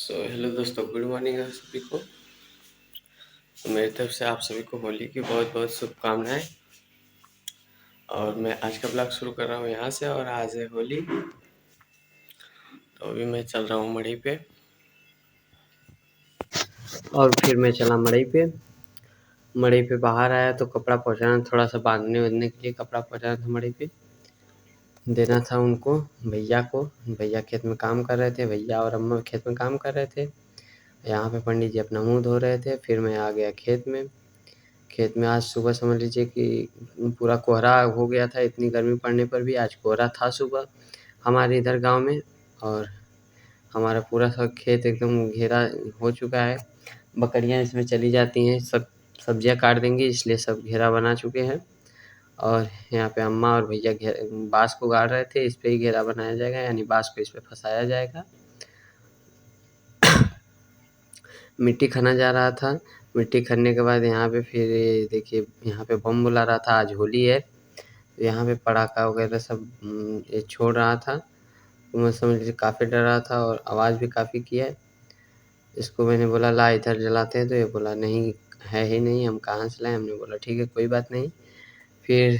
Hello दोस्तों, good morning आप सभी को। तो मेरी तरफ से आप सभी को होली की बहुत बहुत शुभकामनाएं। और मैं आज का ब्लॉग शुरू कर रहा हूँ यहाँ से। और आज है होली, तो अभी मैं चल रहा हूँ मढ़ी पे। और फिर मैं चला मढ़ी पे बाहर आया तो कपड़ा पहुँचाना, थोड़ा सा बांधने के लिए कपड़ा पहुँचाना था मढ़ी पे, देना था उनको, भैया को। भैया खेत में काम कर रहे थे, भैया और अम्मा खेत में काम कर रहे थे। यहाँ पे पंडित जी अपना मुँह धो रहे थे। फिर मैं आ गया खेत में आज सुबह समझ लीजिए कि पूरा कोहरा हो गया था। इतनी गर्मी पड़ने पर भी आज कोहरा था सुबह हमारे इधर गांव में। और हमारा पूरा सब खेत एकदम घेरा हो चुका है। बकरियां इसमें चली जाती हैं, सब सब्जियां काट देंगी, इसलिए सब घेरा बना चुके हैं। और यहाँ पे अम्मा और भैया बांस को गाड़ रहे थे। इस पे ही घेरा बनाया जाएगा, यानी बांस को इस पे फंसाया जाएगा। मिट्टी खना जा रहा था। मिट्टी खनने के बाद यहाँ पे फिर देखिए, यहाँ पे बम बुला रहा था, आज होली है। यहाँ पे पटाखा वगैरह सब ये छोड़ रहा था। तो मैं समझ लीजिए काफ़ी डर रहा था और आवाज़ भी काफ़ी किया है। इसको मैंने बोला ला इधर जलाते हैं, तो ये बोला नहीं है ही नहीं, हम कहाँ से लाएं। हमने बोला ठीक है कोई बात नहीं। फिर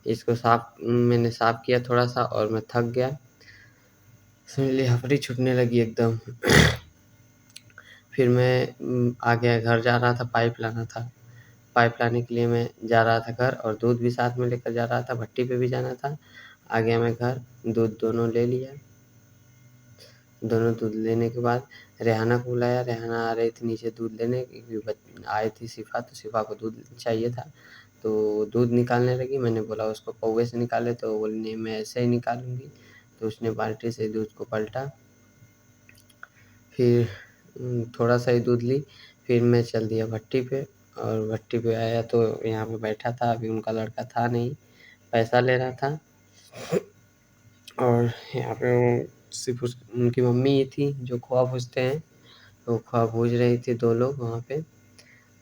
इसको मैंने साफ किया थोड़ा सा, और मैं थक गया, समझ लीजिए हफड़ी छूटने लगी एकदम। फिर मैं आ गया, घर जा रहा था, पाइप लाना था। पाइप लाने के लिए मैं जा रहा था घर, और दूध भी साथ में लेकर जा रहा था, भट्टी पे भी जाना था। आ गया मैं घर, दूध दोनों ले लिया। दोनों दूध लेने के बाद रेहाना को बुलाया। रेहाना आ रही थी नीचे दूध लेने, क्योंकि आई थी शिफा, तो शिफा को दूध चाहिए था, तो दूध निकालने लगी। मैंने बोला उसको पौवे से निकाले, तो बोली नहीं मैं ऐसे ही निकालूंगी। तो उसने बाल्टी से दूध को पलटा। फिर थोड़ा सा ही दूध ली। फिर मैं चल दिया भट्टी पे, और भट्टी पे आया तो यहाँ पे बैठा था। अभी उनका लड़का था नहीं, पैसा ले रहा था। और यहाँ पे सिर्फ उनकी मम्मी ही थी जो खोआ भूजते हैं, तो खोआ भूज रही थी। दो लोग वहाँ पे,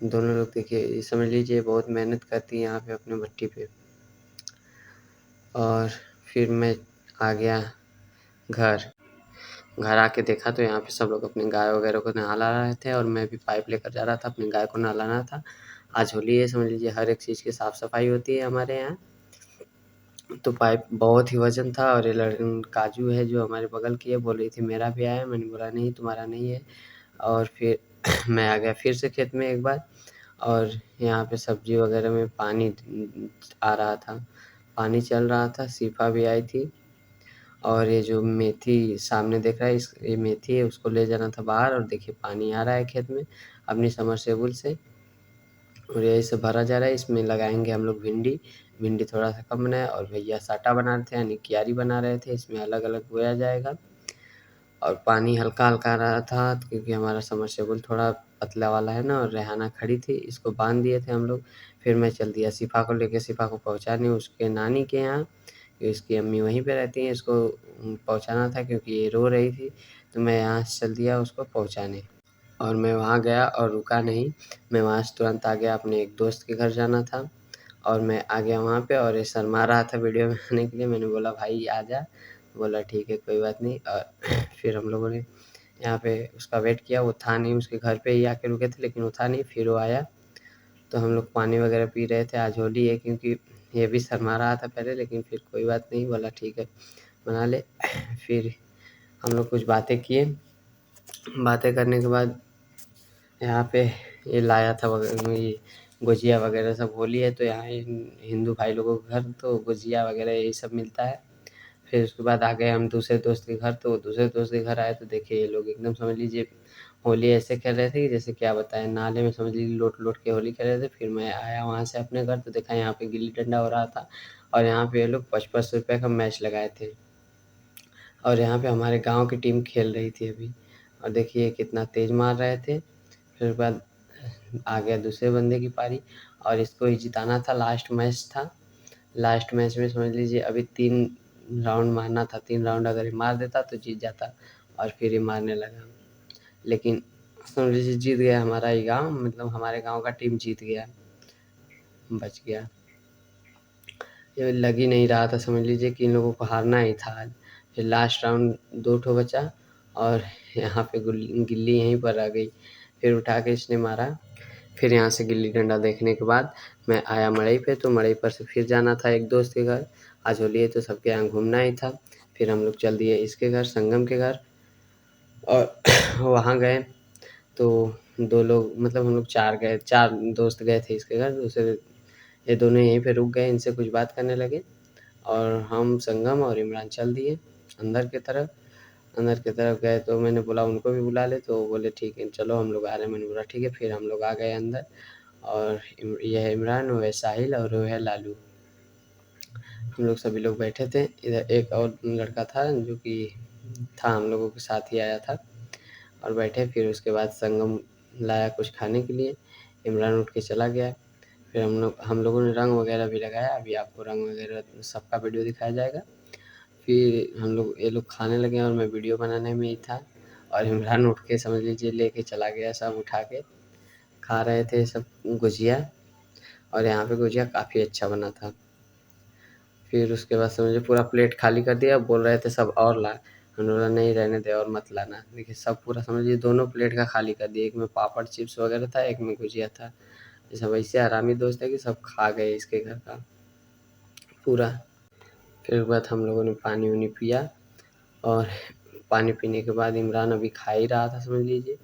दोनों लोग देखिए समझ लीजिए बहुत मेहनत करती है यहाँ पे अपने भट्टी पे। और फिर मैं आ गया घर। घर आके देखा तो यहाँ पे सब लोग अपने गाय वगैरह को नहला रहे थे, और मैं भी पाइप लेकर जा रहा था, अपनी गाय को नहलाना था। आज होली है, समझ लीजिए हर एक चीज़ की साफ सफाई होती है हमारे यहाँ। तो पाइप बहुत ही वजन था, और ये काजू है जो हमारे बगल की है, बोल रही थी मेरा भी आया। मैंने बोला नहीं तुम्हारा नहीं है। और फिर मैं आ गया फिर से खेत में एक बार, और यहाँ पे सब्जी वगैरह में पानी आ रहा था, पानी चल रहा था। शिफा भी आई थी। और ये जो मेथी सामने देख रहा है, ये मेथी है, उसको ले जाना था बाहर। और देखिए पानी आ रहा है खेत में अपनी समरसेबुल से, और यही से भरा जा रहा है। इसमें लगाएंगे हम लोग भिंडी। भिंडी थोड़ा सा कम बनाया, और भैया साटा बना रहे थे, यानी क्यारी बना रहे थे। इसमें अलग अलग बोया जाएगा। और पानी हल्का हल्का आ रहा था, क्योंकि हमारा समरसेबुल थोड़ा पतला वाला है ना। और रेहाना खड़ी थी, इसको बांध दिए थे हम लोग। फिर मैं चल दिया शिफा को लेके, शिफा को पहुँचाने उसके नानी के यहाँ। इसकी अम्मी वहीं पे रहती हैं, इसको पहुँचाना था क्योंकि ये रो रही थी। तो मैं यहाँ से चल दिया उसको पहुँचाने, और मैं वहाँ गया और रुका नहीं। मैं वहाँ से तुरंत आ गया, अपने एक दोस्त के घर जाना था। और मैं आ गया वहाँ पे, और ये शर्मा रहा था वीडियो बनाने के लिए। मैंने बोला भाई आ जा, बोला ठीक है कोई बात नहीं। और फिर हम लोगों ने यहाँ पे उसका वेट किया, वो था नहीं, उसके घर पे ही आके रुके थे, लेकिन वो था नहीं। फिर वो आया, तो हम लोग पानी वगैरह पी रहे थे। आज होली है, क्योंकि ये भी शर्मा रहा था पहले, लेकिन फिर कोई बात नहीं, बोला ठीक है बना ले। फिर हम लोग कुछ बातें किए। बातें करने के बाद यहाँ पे ये लाया था ये गुजिया वगैरह सब। होली है तो यहाँ हिंदू भाई लोगों के घर तो गुजिया वगैरह यही सब मिलता है। फिर उसके बाद आ गए हम दूसरे दोस्त के घर, तो दूसरे दोस्त के घर आए तो देखिए ये लोग एकदम समझ लीजिए होली ऐसे खेल रहे थे कि जैसे क्या बताएं, नाले में समझ लीजिए लोट लोट के होली खेल रहे थे। फिर मैं आया वहाँ से अपने घर, तो देखा यहाँ पे गिल्ली डंडा हो रहा था, और यहाँ पे ये लोग 55 रुपये का मैच लगाए थे। और यहाँ पे हमारे गांव की टीम खेल रही थी अभी, और देखिए कितना तेज मार रहे थे। फिर उसके बाद आ गया दूसरे बंदे की पारी, और इसको ही जिताना था। लास्ट मैच था। लास्ट मैच में समझ लीजिए अभी 3 राउंड मारना था। 3 राउंड अगर ये मार देता तो जीत जाता, और फिर ये मारने लगा, लेकिन समझ लीजिए जीत गया हमारा ही गाँव, मतलब हमारे गाँव का टीम जीत गया, बच गया। ये लग ही नहीं रहा था, समझ लीजिए कि इन लोगों को हारना ही था आज। फिर लास्ट राउंड 2 ठो बचा, और यहाँ पे गिल्ली यहीं पर आ गई। फिर उठा के इसने मारा। फिर यहाँ से गिल्ली डंडा देखने के बाद मैं आया मड़ई पे, तो मड़ई पर से फिर जाना था एक दोस्त के घर। आज होली है तो सबके यहाँ घूमना ही था। फिर हम लोग चल दिए इसके घर, संगम के घर, और वहाँ गए तो 2 लोग, मतलब हम लोग 4 दोस्त गए थे इसके घर। दूसरे ये दोनों यहीं पे रुक गए, इनसे कुछ बात करने लगे और हम संगम और इमरान चल दिए अंदर की तरफ। अंदर की तरफ गए तो मैंने बोला उनको भी बुला ले, तो वो बोले ठीक है चलो हम लोग आ रहे हैं। मैंने बोला ठीक है। फिर हम लोग आ गए अंदर, और ये है इमरान, वो है साहिल और वो है लालू। हम लोग सभी लोग बैठे थे। इधर एक और लड़का था जो कि था हम लोगों के साथ ही आया था, और बैठे। फिर उसके बाद संगम लाया कुछ खाने के लिए, इमरान उठ के चला गया। फिर हम लोगों ने रंग वगैरह भी लगाया। अभी आपको रंग वगैरह सबका वीडियो दिखाया जाएगा। फिर हम लोग ये लोग खाने लगे और मैं वीडियो बनाने में ही था, और इमरान उठ के समझ लीजिए लेके चला गया सब उठा के। खा रहे थे सब गुजिया, और यहाँ पे गुजिया काफ़ी अच्छा बना था। फिर उसके बाद समझिए पूरा प्लेट खाली कर दिया। बोल रहे थे सब और ला, हमने बोला नहीं रहने दे और मत लाना। देखिए सब पूरा समझिए दोनों प्लेट का खाली कर दिए। एक में पापड़ चिप्स वगैरह था, एक में गुजिया था। ये सब ऐसे हरामी दोस्त है कि सब खा गए इसके घर का पूरा। फिर उसके बाद हम लोगों ने पानी वानी पिया, और पानी पीने के बाद इमरान अभी खा ही रहा था समझ लीजिए,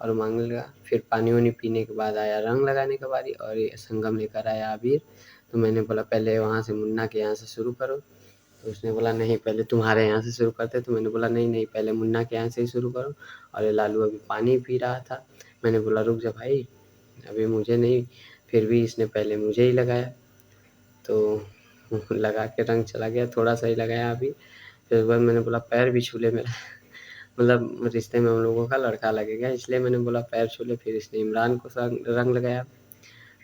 और मांगने लगा। फिर पानी वानी पीने के बाद आया रंग लगाने का बारी, और ये संगम लेकर आया अबीर। तो मैंने बोला पहले वहाँ से मुन्ना के यहाँ से शुरू करो। तो उसने बोला नहीं पहले तुम्हारे यहाँ से शुरू करते। तो मैंने बोला नहीं नहीं पहले मुन्ना के यहाँ से ही शुरू करो। और ये लालू अभी पानी पी रहा था। मैंने बोला रुक जा भाई, अभी मुझे नहीं। फिर भी इसने पहले मुझे ही लगाया, तो लगा के रंग चला गया, थोड़ा सा ही लगाया अभी। फिर उसके बाद मैंने बोला पैर भी छू ले मेरा, मतलब रिश्ते में हम लोगों का लड़का लगेगा, इसलिए मैंने बोला पैर छू ले। फिर इसने इमरान को रंग लगाया,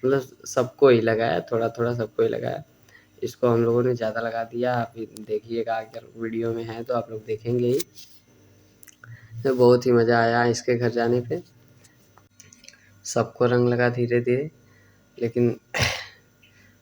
मतलब सबको ही लगाया, थोड़ा थोड़ा सबको ही लगाया। इसको हम लोगों ने ज़्यादा लगा दिया। अभी देखिएगा अगर वीडियो में है तो आप लोग देखेंगे ही। तो बहुत ही मज़ा आया इसके घर जाने पे। सबको रंग लगा धीरे धीरे, लेकिन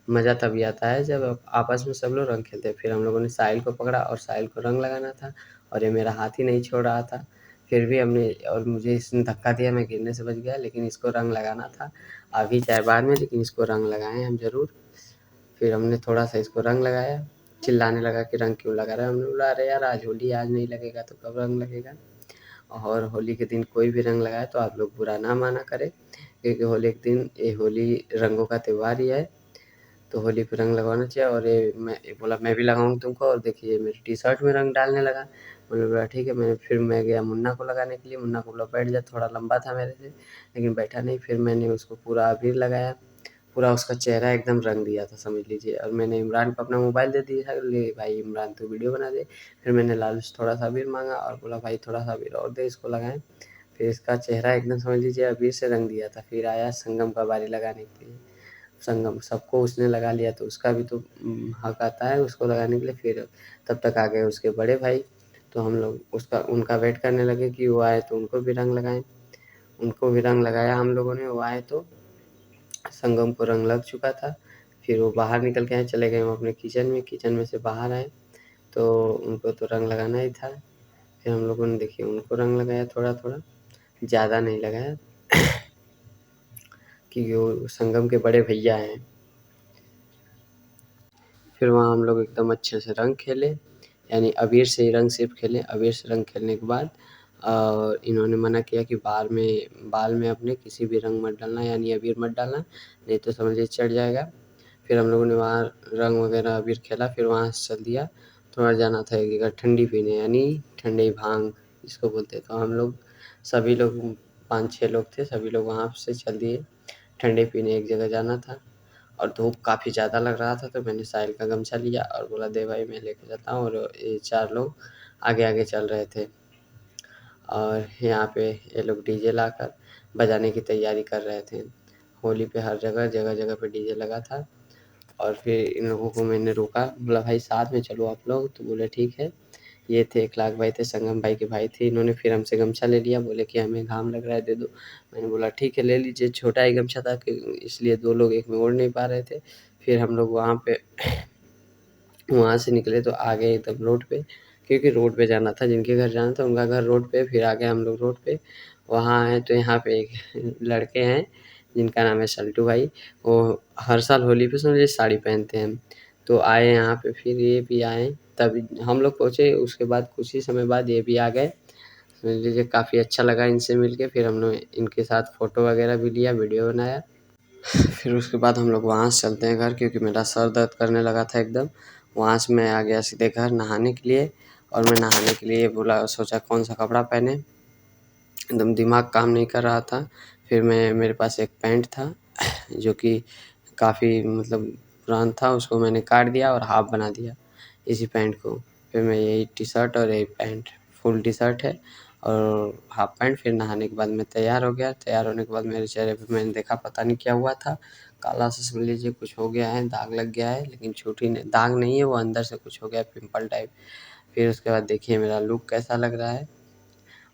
मज़ा तभी आता है जब आपस में सब लोग रंग खेलते हैं। फिर हम लोगों ने साहिल को पकड़ा, और साहिल को रंग लगाना था, और ये मेरा हाथ ही नहीं छोड़ रहा था। फिर भी हमने, और मुझे इसने धक्का दिया, मैं गिरने से बच गया, लेकिन इसको रंग लगाना था अभी चाहे बाद में, लेकिन इसको रंग लगाएँ हम ज़रूर। फिर हमने थोड़ा-सा इसको रंग लगाया, चिल्लाने लगा कि रंग क्यों लगा रहा है? हमने बोला अरे यार आज होली, आज नहीं लगेगा तो कब रंग लगेगा? और होली के दिन कोई भी रंग लगाए तो आप लोग बुरा ना माना करें, क्योंकि होली के दिन ये होली रंगों का त्योहार ही है, तो होली पे रंग लगवाना चाहिए। और ये बोला मैं भी लगाऊँगा तुमको, और देखिए मेरी टी-शर्ट में रंग डालने लगा। मैंने बोला ठीक है। मैं गया मुन्ना को लगाने के लिए, मुन्ना को बोला बैठ जा, थोड़ा लंबा था मेरे से, लेकिन बैठा नहीं। फिर मैंने उसको पूरा अबीर लगाया, पूरा उसका चेहरा एकदम रंग दिया था समझ लीजिए। और मैंने इमरान को अपना मोबाइल दे दिया था, ले भाई इमरान तू वीडियो बना दे। फिर मैंने लालू से थोड़ा सा अबीर माँगा और बोला भाई थोड़ा सा अबीर और दे, इसको लगाएँ। फिर इसका चेहरा एकदम समझ लीजिए अबीर से रंग दिया था। फिर आया संगम का बारी लगाने के लिए। संगम सबको उसने लगा लिया, तो उसका भी तो हक आता है उसको लगाने के लिए। फिर तब तक आ गए उसके बड़े भाई, तो हम लोग उनका वेट करने लगे कि वो आए तो उनको भी रंग लगाएँ। उनको भी रंग लगाया हम लोगों ने, वो आए तो संगम को रंग लग चुका था। फिर वो बाहर निकल के आए, चले गए हम अपने किचन में से बाहर आए, तो उनको तो रंग लगाना ही था। फिर हम लोगों ने देखिए उनको रंग लगाया थोड़ा-थोड़ा, ज़्यादा नहीं लगाया, क्योंकि वो संगम के बड़े भैया हैं। फिर वहाँ हम लोग एकदम अच्छे से रंग खेले, यानी अबीर से ही रंग सिर्फ़ खेले। अबीर से रंग खेलने के बाद इन्होंने मना किया कि बाल में अपने किसी भी रंग मत डालना, यानी अबीर मत डालना, नहीं तो समझिए चढ़ जाएगा। फिर हम लोगों ने वहाँ रंग वगैरह अबीर खेला। फिर वहाँ से चल दिया, थोड़ा जाना था एक जगह ठंडी पीने, यानी ठंडी भांग जिसको बोलते हैं। तो हम लोग सभी लोग 5-6 लोग थे, सभी लोग वहाँ से चल दिए ठंडे पीने, एक जगह जाना था। और धूप काफ़ी ज़्यादा लग रहा था, तो मैंने साहिल का गमछा लिया और बोला दे भाई मैं लेके जाता हूँ। और ये 4 लोग आगे-आगे चल रहे थे, और यहाँ पे ये लोग डीजे लाकर बजाने की तैयारी कर रहे थे। होली पे हर जगह-जगह पे डीजे लगा था। और फिर इन लोगों को मैंने रोका, बोला भाई साथ में चलो आप लोग, तो बोले ठीक है। ये थे इखलाक भाई थे, संगम भाई के भाई थे। इन्होंने फिर हमसे गमछा ले लिया, बोले कि हमें घाम लग रहा है दे दो। मैंने बोला ठीक है ले लीजिए, छोटा ही गमछा था कि इसलिए 2 लोग एक में ओढ़ नहीं पा रहे थे। फिर हम लोग वहाँ से निकले तो आ गए एकदम रोड पे, क्योंकि रोड पे जाना था, जिनके घर जाना था उनका घर रोड पे, फिर आ गए हम लोग रोड पे। वहाँ आए तो यहाँ पे एक लड़के हैं जिनका नाम है सल्टू भाई, वो हर साल होली पे समझिए साड़ी पहनते हैं। तो आए यहाँ पे, फिर ये भी आए, तब हम लोग पहुँचे, उसके बाद कुछ ही समय बाद ये भी आ गए। समझ लीजिए काफ़ी अच्छा लगा इनसे मिलके, फिर हम लोग इनके साथ फ़ोटो वगैरह भी लिया, वीडियो बनाया। फिर उसके बाद हम लोग वहाँ से चलते हैं घर, क्योंकि मेरा सर दर्द करने लगा था एकदम। वहाँ से मैं आ गया सीधे घर नहाने के लिए, और मैं नहाने के लिए बोला, सोचा कौन सा कपड़ा पहने, एकदम दिमाग काम नहीं कर रहा था। फिर मेरे पास एक पैंट था जो कि काफ़ी मतलब पुराना था, उसको मैंने काट दिया और हाफ बना दिया इसी पैंट को। फिर मैं यही टी शर्ट और यही पैंट, फुल टी शर्ट है और हाफ पैंट। फिर नहाने के बाद मैं तैयार हो गया। तैयार होने के बाद मेरे चेहरे पे मैंने देखा पता नहीं क्या हुआ था, काला सा समझ लीजिए कुछ हो गया है, दाग लग गया है, लेकिन छोटी नहीं, दाग नहीं है, वो अंदर से कुछ हो गया पिंपल टाइप। फिर उसके बाद देखिए मेरा लुक कैसा लग रहा है।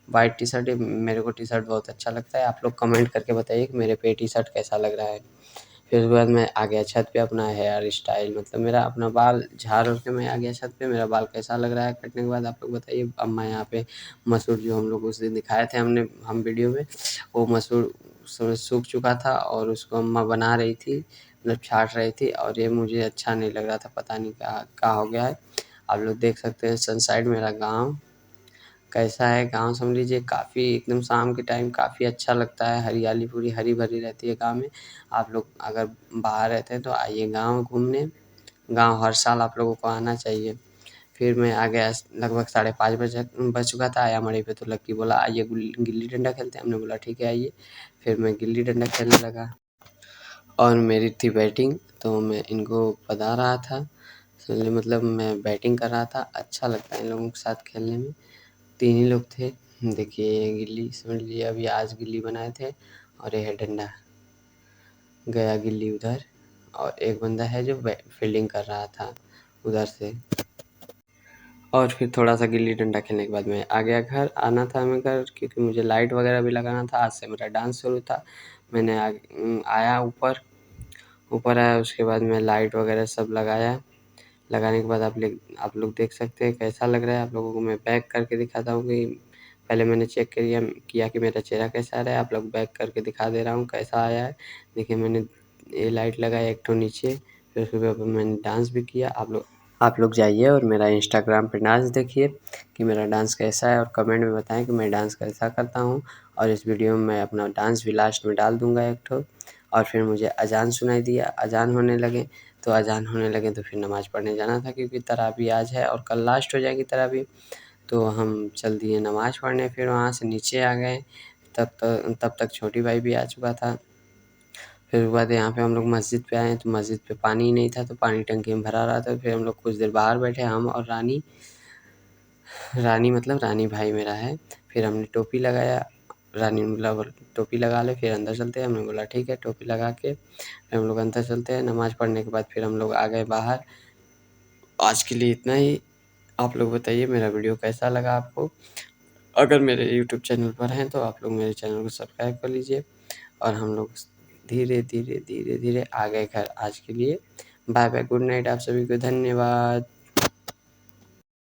वाइट टी शर्ट, मेरे को टी शर्ट बहुत अच्छा लगता है। आप लोग कमेंट करके बताइए कि मेरे पे टी शर्ट कैसा लग रहा है। फिर उसके बाद मैं आ गया छत पे, अपना हेयर स्टाइल मतलब मेरा अपना बाल झाड़ के मैं आ गया छत पे। मेरा बाल कैसा लग रहा है कटने के बाद आप लोग बताइए। अब मैं यहाँ पे मसूर जो हम लोग उस दिन दिखाए थे हम वीडियो में, वो मसूर सूख चुका था और उसको अम्मा बना रही थी, मतलब छाट रही थी, और ये मुझे अच्छा नहीं लग रहा था, पता नहीं क्या हो गया है। आप लोग देख सकते हैं सनसाइड मेरा गाँव कैसा है। गाँव समझ लीजिए काफ़ी एकदम शाम के टाइम काफ़ी अच्छा लगता है, हरियाली पूरी हरी भरी रहती है गाँव में। आप लोग अगर बाहर रहते हैं तो आइए गाँव घूमने, गाँव हर साल आप लोगों को आना चाहिए। फिर मैं आ गया, लगभग 5:30 बज चुका था, आया मड़ई पे तो लक्की बोला आइए गिल्ली डंडा खेलते हैं। हमने बोला ठीक है आइए। फिर मैं गिल्ली डंडा खेलने लगा और मेरी थी बैटिंग, तो मैं इनको बता रहा था, समझिए मतलब मैं बैटिंग कर रहा था। अच्छा लगता है इन लोगों के साथ खेलने में। 3 ही लोग थे। देखिए ये गिल्ली समझ लीजिए अभी आज गिल्ली बनाए थे, और ये है डंडा, गया गिल्ली उधर, और एक बंदा है जो फील्डिंग कर रहा था उधर से। और फिर थोड़ा-सा गिल्ली डंडा खेलने के बाद मैं आ गया घर। आना था हमें घर, क्योंकि मुझे लाइट वगैरह भी लगाना था, आज से मेरा डांस शुरू था। मैंने आया ऊपर, ऊपर आया, उसके बाद मैं लाइट वगैरह सब लगाया। लगाने के बाद आप लोग देख सकते हैं कैसा लग रहा है। आप लोगों को मैं बैक करके दिखाता हूँ कि पहले मैंने चेक किया कि मेरा चेहरा कैसा आ रहा है। आप लोग बैक करके दिखा दे रहा हूँ कैसा आया है। देखिए मैंने ये लाइट लगाया एक ठो नीचे, फिर उसके बाद मैंने डांस भी किया। आप लोग जाइए और मेरा इंस्टाग्राम पे डांस देखिए कि मेरा डांस कैसा है, और कमेंट में बताएं कि मैं डांस कैसा करता हूँ। और इस वीडियो में मैं अपना डांस भी लास्ट में डाल दूँगा एक ठो। और फिर मुझे अज़ान सुनाई दिया, अज़ान होने लगे, तो अज़ान होने लगे तो फिर नमाज़ पढ़ने जाना था, क्योंकि तरावी आज है और कल लास्ट हो जाएगी तरावी। तो हम चल दिए नमाज़ पढ़ने। फिर वहाँ से नीचे आ गए, तब तक छोटी भाई भी आ चुका था। फिर उसके बाद यहाँ पे हम लोग मस्जिद पे आए, तो मस्जिद पे पानी ही नहीं था, तो पानी टंकी में भरा रहा था। फिर हम लोग कुछ देर बाहर बैठे, हम और रानी, रानी मतलब रानी भाई मेरा है। फिर हमने टोपी लगाया, रानी मतलब टोपी लगा ले फिर अंदर चलते हैं। हमने बोला ठीक है, टोपी लगा के फिर हम लोग अंदर चलते हैं। नमाज़ पढ़ने के बाद फिर हम लोग आ गए बाहर। आज के लिए इतना ही। आप लोग बताइए मेरा वीडियो कैसा लगा आपको। अगर मेरे यूट्यूब चैनल पर हैं तो आप लोग मेरे चैनल को सब्सक्राइब कर लीजिए। और हम लोग धीरे धीरे धीरे धीरे आ गए घर। आज के लिए बाय बाय, गुड नाइट, आप सभी को धन्यवाद।